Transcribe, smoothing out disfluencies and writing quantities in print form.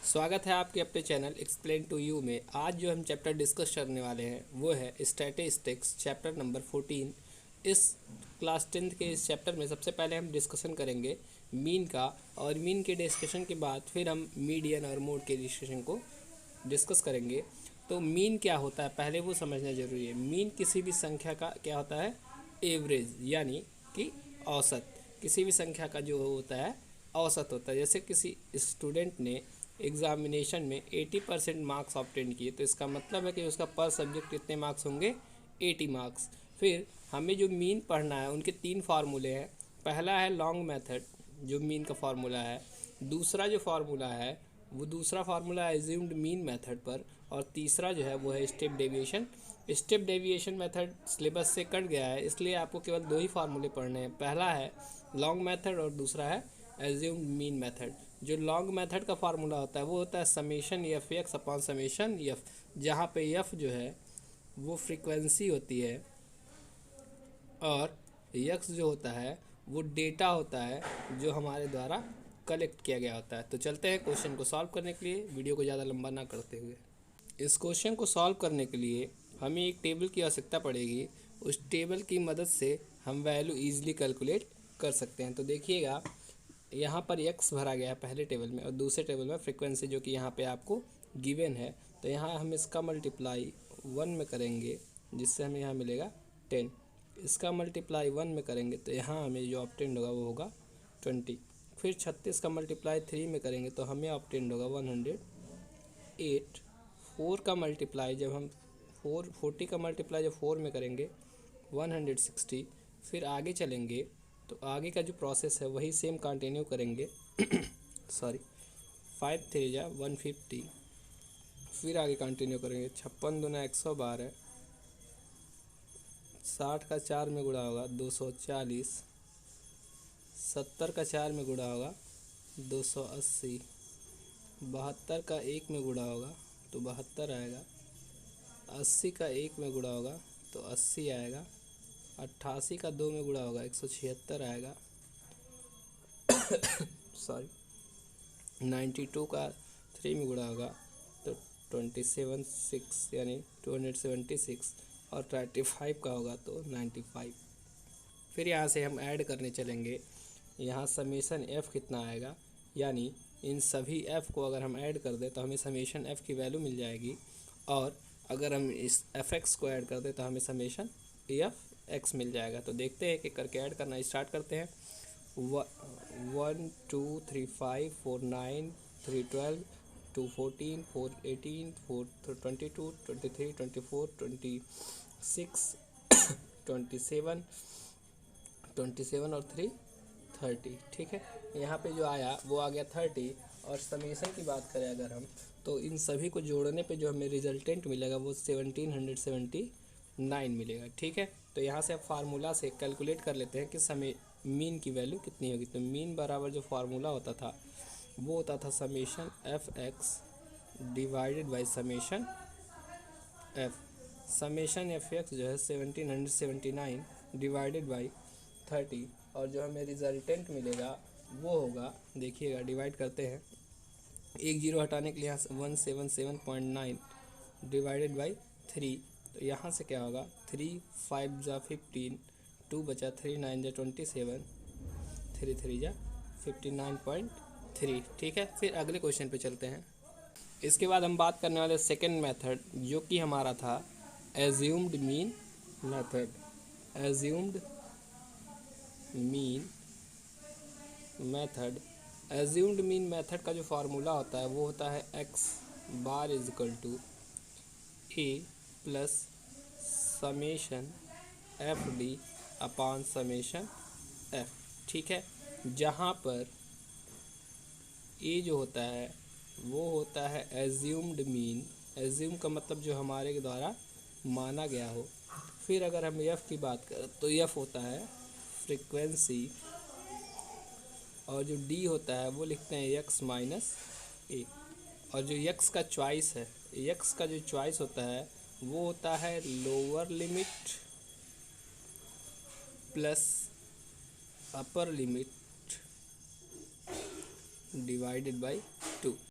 स्वागत है आपके अपने चैनल एक्सप्लेन टू यू में। आज जो हम चैप्टर डिस्कस करने वाले हैं वो है स्टैटिस्टिक्स चैप्टर नंबर 14। इस क्लास 10th के इस चैप्टर में सबसे पहले हम डिस्कशन करेंगे मीन का, और मीन के डिस्कशन के बाद फिर हम मीडियन और मोड के डिस्कशन को डिस्कस करेंगे। तो मीन क्या होता है पहले वो समझना ज़रूरी है। मीन किसी भी संख्या का क्या होता है, एवरेज, यानी कि औसत। किसी भी संख्या का जो होता है औसत होता है। जैसे किसी स्टूडेंट ने एग्ज़ामिनेशन में 80% मार्क्स ऑब्टेन किए तो इसका मतलब है कि उसका पर सब्जेक्ट कितने मार्क्स होंगे, 80 मार्क्स। फिर हमें जो मीन पढ़ना है उनके 3 फार्मूले हैं। पहला है लॉन्ग मेथड जो मीन का फार्मूला है। दूसरा जो फार्मूला है वो दूसरा फार्मूला है एज्यूम्ड मीन मेथड पर। और तीसरा जो है वो है step deviation. Step deviation method syllabus से कट गया है, इसलिए आपको केवल 2 ही फार्मूले पढ़ने हैं। पहला है लॉन्ग मेथड और दूसरा है एज्यूम्ड मीन मेथड। जो लॉन्ग मेथड का फार्मूला होता है वो होता है summation F x upon summation F, जहाँ पे एफ जो है वो फ्रीक्वेंसी होती है और एक्स जो होता है वो डेटा होता है जो हमारे द्वारा कलेक्ट किया गया होता है। तो चलते हैं क्वेश्चन को सॉल्व करने के लिए, वीडियो को ज़्यादा लंबा ना करते हुए। इस क्वेश्चन को सॉल्व करने के लिए हमें एक टेबल की आवश्यकता पड़ेगी। उस टेबल की मदद से हम वैल्यू ईजिली कैलकुलेट कर सकते हैं। तो देखिएगा, यहाँ पर एक्स भरा गया है पहले टेबल में और दूसरे टेबल में फ्रीक्वेंसी जो कि यहाँ पे आपको गिवन है। तो यहाँ हम इसका मल्टीप्लाई 1 में करेंगे जिससे हमें यहाँ मिलेगा 10। इसका मल्टीप्लाई 1 में करेंगे तो यहाँ हमें जो ऑब्टेंड होगा वो होगा 20। फिर 36 का मल्टीप्लाई 3 में करेंगे तो हमें ऑब्टेंड होगा 108। 4 का मल्टीप्लाई जब हम 40 का मल्टीप्लाई जब 4 में करेंगे 160। फिर आगे चलेंगे तो आगे का जो प्रोसेस है वही सेम कंटिन्यू करेंगे सॉरी 5 3 जा 150। फिर आगे कंटिन्यू करेंगे 56 दूना 112, 60 का 4 में गुणा होगा 240, 70 का 4 में गुणा होगा 280, 72 का 1 में गुणा होगा तो 72 आएगा, 80 का 1 में गुणा होगा तो 80 आएगा, 88 का 2 में गुणा होगा 176 आएगा सॉरी 92 का 3 में गुणा होगा तो 276 यानी 276, और 35 का होगा तो 95। फिर यहाँ से हम ऐड करने चलेंगे। यहाँ समेशन एफ़ कितना आएगा, यानी इन सभी एफ़ को अगर हम ऐड कर दें तो हमें समेशन एफ़ की वैल्यू मिल जाएगी। और अगर हम इस एफ एक्स को ऐड कर दें तो हमें समेशन एफ एक्स मिल जाएगा। तो देखते हैं कि करके ऐड करना स्टार्ट करते हैं। 1 2 3 5 4 9 3 12 2 14 4 18 4 22 23 24 26 27 और 3 30। ठीक है, यहाँ पे जो आया वो आ गया 30। और समेशन की बात करें अगर हम, तो इन सभी को जोड़ने पे जो हमें रिजल्टेंट मिलेगा वो 1779 मिलेगा। ठीक है, तो यहाँ से अब फार्मूला से कैलकुलेट कर लेते हैं कि समय मीन की वैल्यू कितनी होगी। तो मीन बराबर जो फार्मूला होता था वो होता था summation F x divided by summation F. Summation F x जो है 1779 डिवाइडेड बाई 30, और जो हमें रिजल्टेंट मिलेगा वो होगा, देखिएगा डिवाइड करते हैं, एक जीरो हटाने के लिए यहाँ 177.9 डिवाइडेड बाई 3। तो यहाँ से क्या होगा, 3 5 जा 15, 2 बचा, 3 9 जा 27, 3 3 जा 59.3। ठीक है, फिर अगले क्वेश्चन पे चलते हैं। इसके बाद हम बात करने वाले सेकेंड मेथड जो कि हमारा था assumed mean method. Assumed mean method, assumed mean method का जो फार्मूला होता है वो होता है X bar is equal to A plus summation F D upon summation F. ठीक है, जहाँ पर ए जो होता है वो होता है एज्यूम्ड मीन। एज्यूम का मतलब जो हमारे द्वारा माना गया हो। फिर अगर हम एफ की बात करें तो एफ होता है फ्रीक्वेंसी, और जो डी होता है वो लिखते हैं एक्स माइनस ए। और जो एक्स का चॉइस है, एक्स का जो चॉइस होता है वो होता है lower limit plus upper limit divided by 2।